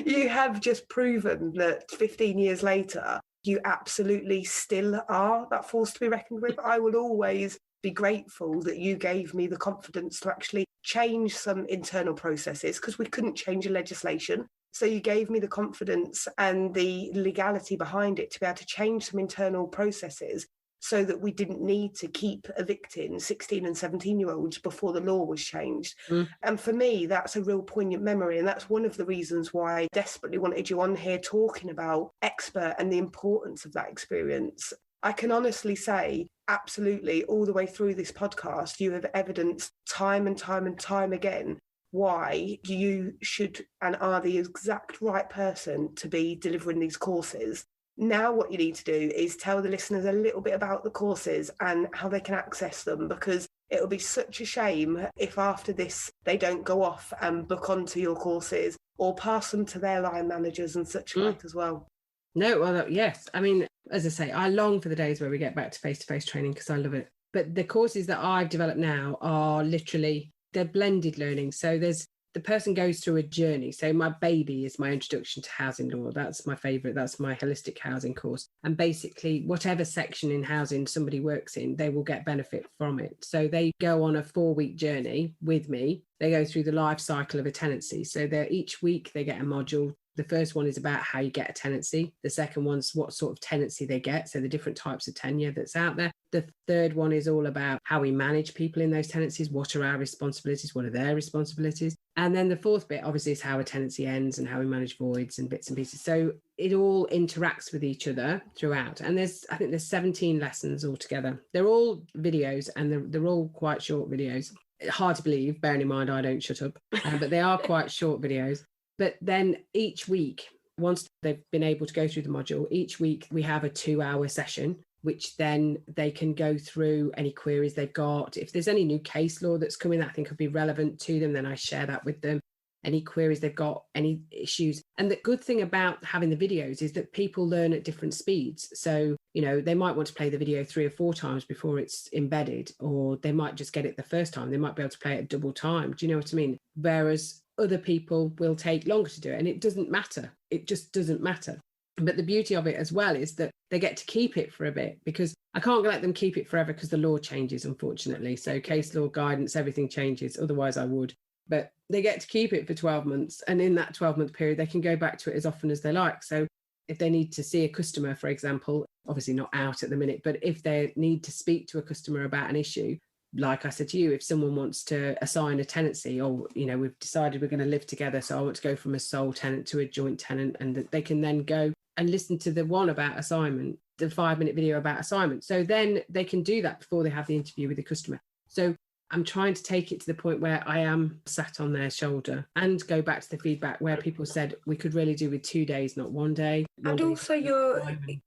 You have just proven that 15 years later, you absolutely still are that force to be reckoned with. I will always be grateful that you gave me the confidence to actually change some internal processes because we couldn't change the legislation. So you gave me the confidence and the legality behind it to be able to change some internal processes so that we didn't need to keep evicting 16 and 17-year-olds before the law was changed. And for me, that's a real poignant memory. And that's one of the reasons why I desperately wanted you on here talking about expert and the importance of that experience. I can honestly say, absolutely, all the way through this podcast, you have evidenced time and time and time again why you should and are the exact right person to be delivering these courses. Now what you need to do is tell the listeners a little bit about the courses and how they can access them, because it'll be such a shame if after this they don't go off and book onto your courses or pass them to their line managers and such like as well. No, well, yes. I mean, as I say, I long for the days where we get back to face-to-face training because I love it. But the courses that I've developed now are literally, they're blended learning. So the person goes through a journey. So my baby is my introduction to housing law. That's my favourite. That's my holistic housing course. And basically, whatever section in housing somebody works in, they will get benefit from it. So they go on a 4-week journey with me. They go through the life cycle of a tenancy. So each week they get a module. The first one is about how you get a tenancy. The second one's what sort of tenancy they get. So the different types of tenure that's out there. The third one is all about how we manage people in those tenancies. What are our responsibilities? What are their responsibilities? And then the fourth bit, obviously, is how a tenancy ends and how we manage voids and bits and pieces. So it all interacts with each other throughout. And I think there's 17 lessons altogether. They're all videos and they're all quite short videos. Hard to believe, bearing in mind I don't shut up, but they are quite short videos. But then each week, once they've been able to go through the module, each week we have a 2-hour session, which then they can go through any queries they've got. If there's any new case law that's coming that I think could be relevant to them, then I share that with them. Any queries they've got, any issues. And the good thing about having the videos is that people learn at different speeds. So, they might want to play the video 3 or 4 times before it's embedded, or they might just get it the first time. They might be able to play it double time. Do you know what I mean? Whereas other people will take longer to do it, and it doesn't matter. It just doesn't matter. But the beauty of it as well is that they get to keep it for a bit, because I can't let them keep it forever because the law changes, unfortunately. So case law, guidance, everything changes. Otherwise I would. But they get to keep it for 12 months. And in that 12-month period, they can go back to it as often as they like. So if they need to see a customer, for example, obviously not out at the minute, but if they need to speak to a customer about an issue, like I said to you, if someone wants to assign a tenancy, or, you know, we've decided we're going to live together, so I want to go from a sole tenant to a joint tenant, and that they can then go and listen to the one about assignment, the 5-minute video about assignment. So then they can do that before they have the interview with the customer. So I'm trying to take it to the point where I am sat on their shoulder, and go back to the feedback where people said we could really do with 2 days, not 1 day. And also you're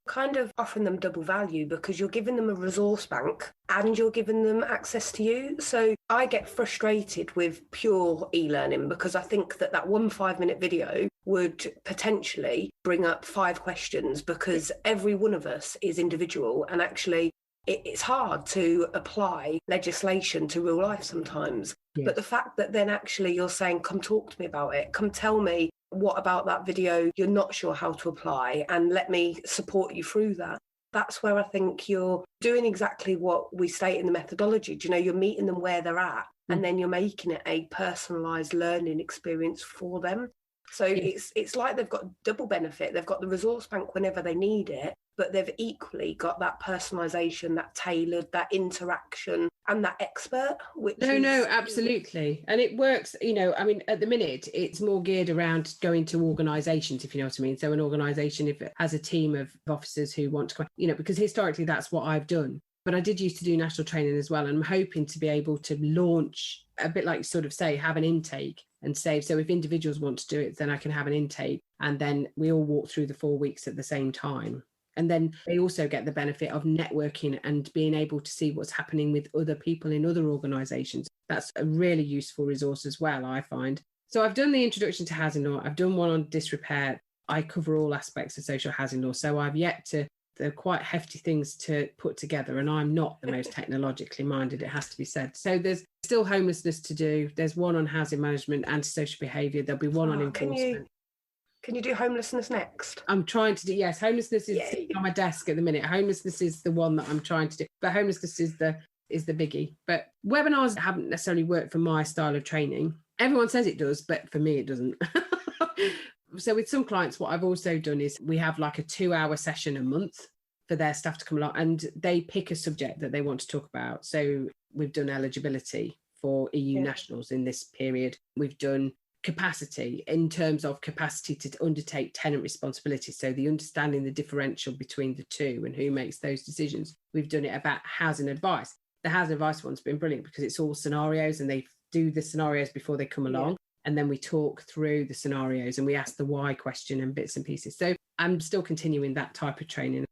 kind of offering them double value, because you're giving them a resource bank and you're giving them access to you. So I get frustrated with pure e-learning, because I think that one 5-minute video would potentially bring up 5 questions, because every one of us is individual, and actually it's hard to apply legislation to real life sometimes. Yes. But the fact that then actually you're saying, come talk to me about it, come tell me what about that video you're not sure how to apply, and let me support you through that. That's where I think you're doing exactly what we state in the methodology. Do you know, you're meeting them where they're at, and then you're making it a personalised learning experience for them. So it's like they've got double benefit. They've got the resource bank whenever they need it, but they've equally got that personalisation, that tailored, that interaction, and that expert. No, absolutely. And it works, you know, I mean, at the minute, it's more geared around going to organisations, if you know what I mean. So an organisation, if it has a team of officers who want to, you know, because historically that's what I've done. But I did used to do national training as well. And I'm hoping to be able to launch, a bit like sort of say, have an intake and say, so if individuals want to do it, then I can have an intake. And then we all walk through the 4 weeks at the same time. And then they also get the benefit of networking and being able to see what's happening with other people in other organisations. That's a really useful resource as well, I find. So I've done the introduction to housing law. I've done one on disrepair. I cover all aspects of social housing law. So I've yet to, they're quite hefty things to put together, and I'm not the most technologically minded, it has to be said. So there's still homelessness to do. There's one on housing management, antisocial behaviour. There'll be one on enforcement. Can you do homelessness next? I'm trying to do, yes, homelessness is sitting on my desk at the minute. Homelessness is the one that I'm trying to do, but homelessness is the biggie. But webinars haven't necessarily worked for my style of training. Everyone says it does, but for me it doesn't. So with some clients, what I've also done is we have like a 2-hour session a month for their staff to come along, and they pick a subject that they want to talk about. So we've done eligibility for EU nationals in this period. We've done capacity in terms of capacity to undertake tenant responsibility. So the understanding the differential between the two and who makes those decisions. We've done it about housing advice. The housing advice one's been brilliant because it's all scenarios, and they do the scenarios before they come along. And then we talk through the scenarios and we ask the why question and bits and pieces. So I'm still continuing that type of training.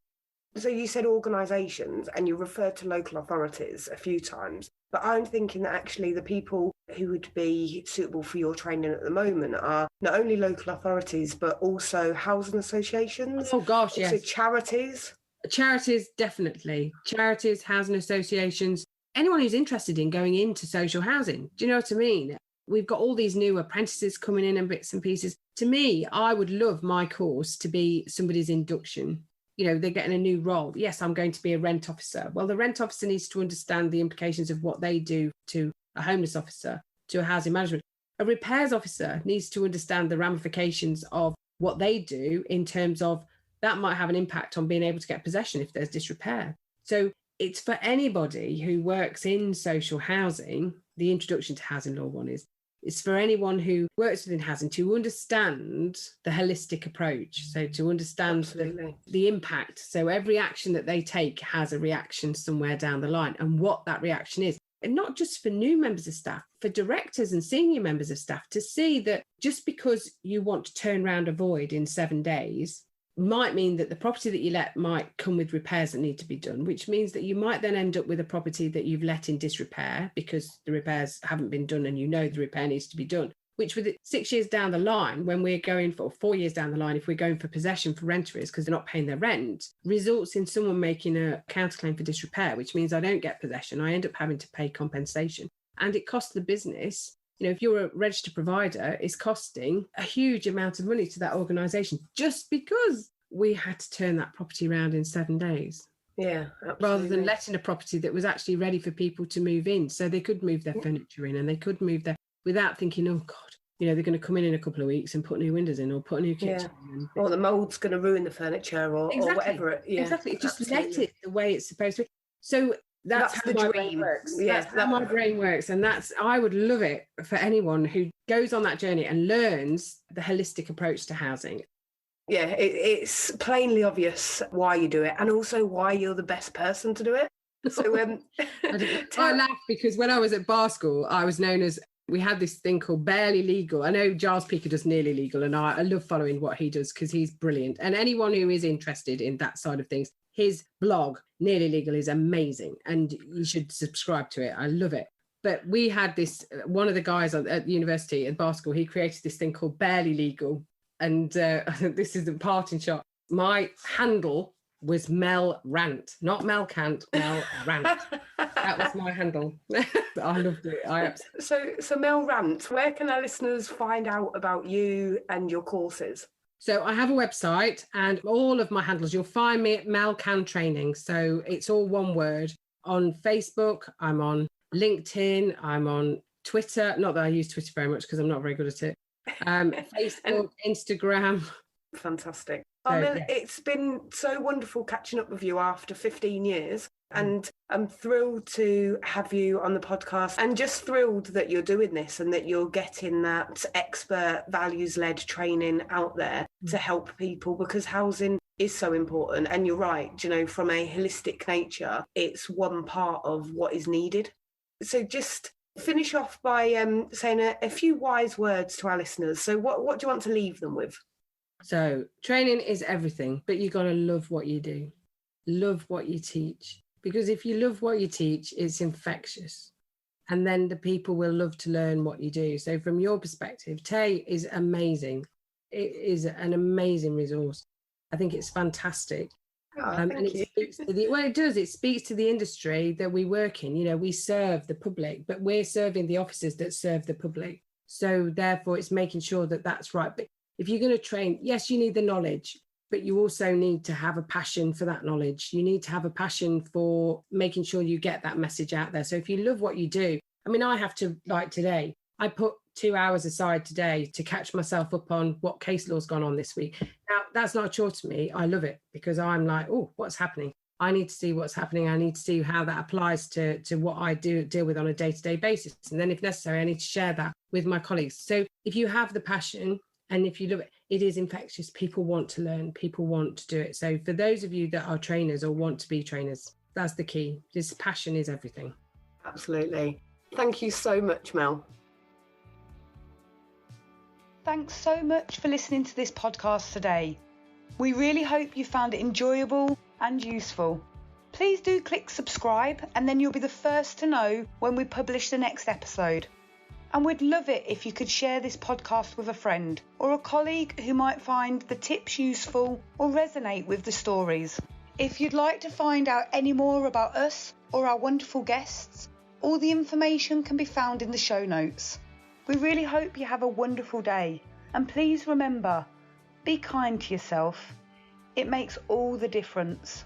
So you said organisations and you referred to local authorities a few times, but I'm thinking that actually the people who would be suitable for your training at the moment are not only local authorities, but also housing associations. Oh gosh, yes. So charities. Charities, definitely. Charities, housing associations, anyone who's interested in going into social housing. Do you know what I mean? We've got all these new apprentices coming in and bits and pieces. To me, I would love my course to be somebody's induction. You know, they're getting a new role. Yes, I'm going to be a rent officer. Well, the rent officer needs to understand the implications of what they do to a homeless officer, to a housing management. A repairs officer needs to understand the ramifications of what they do in terms of that might have an impact on being able to get possession if there's disrepair. So it's for anybody who works in social housing. The introduction to housing law one is, it's for anyone who works within housing to understand the holistic approach. So to understand the impact. So every action that they take has a reaction somewhere down the line, and what that reaction is. And not just for new members of staff, for directors and senior members of staff to see that just because you want to turn around a void in 7 days might mean that the property that you let might come with repairs that need to be done, which means that you might then end up with a property that you've let in disrepair because the repairs haven't been done and you know the repair needs to be done, which with it 6 years down the line, when we're going for 4 years down the line, if we're going for possession for rent arrears because they're not paying their rent, results in someone making a counterclaim for disrepair, which means I don't get possession. I end up having to pay compensation, and it costs the business. You know, if you're a registered provider, it's costing a huge amount of money to that organisation just because we had to turn that property around in 7 days. Yeah, absolutely. Rather than letting a property that was actually ready for people to move in, so they could move their furniture in and they could move their, without thinking, oh God, you know, they're going to come in a couple of weeks and put new windows in or put a new kitchen in. Or the mold's going to ruin the furniture or whatever. Exactly. Just let it the way it's supposed to be. So that's how my brain works. Yeah, that's how my brain works. And I would love it for anyone who goes on that journey and learns the holistic approach to housing. Yeah, it's plainly obvious why you do it and also why you're the best person to do it. So I laugh because when I was at bar school, I was known as, we had this thing called Barely Legal. I know Giles Peaker does Nearly Legal, and I love following what he does because he's brilliant. And anyone who is interested in that side of things, his blog, Nearly Legal, is amazing. And you should subscribe to it. I love it. But we had this, one of the guys at university at bar school, he created this thing called Barely Legal. And this is the parting shot. My handle was Mel Rant, not Mel Cant, Mel Rant. That was my handle. I loved it. So Mel Rant, where can our listeners find out about you and your courses? So I have a website and all of my handles, you'll find me at Mel Cant Training. So it's all one word. On Facebook, I'm on LinkedIn, I'm on Twitter. Not that I use Twitter very much because I'm not very good at it. Facebook, Instagram. Fantastic. So, Mel, yes. It's been so wonderful catching up with you after 15 years. And I'm thrilled to have you on the podcast and just thrilled that you're doing this and that you're getting that expert values-led training out there to help people, because housing is so important. And you're right, you know, from a holistic nature, it's one part of what is needed. So just finish off by saying a few wise words to our listeners. So what do you want to leave them with? So training is everything, but you got to love what you do. Love what you teach. Because if you love what you teach, it's infectious. And then the people will love to learn what you do. So from your perspective, Tay is amazing. It is an amazing resource. I think it's fantastic. And it speaks to it speaks to the industry that we work in. You know, we serve the public, but we're serving the officers that serve the public. So therefore, it's making sure that that's right. But if you're going to train, yes, you need the knowledge, but you also need to have a passion for that knowledge. You need to have a passion for making sure you get that message out there. So if you love what you do, I mean, I have to, like today, I put 2 hours aside today to catch myself up on what case law's gone on this week. Now, that's not a chore to me. I love it because I'm like, oh, what's happening? I need to see what's happening. I need to see how that applies to what I deal with on a day-to-day basis. And then if necessary, I need to share that with my colleagues. So if you have the passion and if you love it, it is infectious. People want to learn. People want to do it. So for those of you that are trainers or want to be trainers, that's the key. This passion is everything. Absolutely. Thank you so much, Mel. Thanks so much for listening to this podcast today. We really hope you found it enjoyable and useful. Please do click subscribe and then you'll be the first to know when we publish the next episode. And we'd love it if you could share this podcast with a friend or a colleague who might find the tips useful or resonate with the stories. If you'd like to find out any more about us or our wonderful guests, all the information can be found in the show notes. We really hope you have a wonderful day. And please remember, be kind to yourself. It makes all the difference.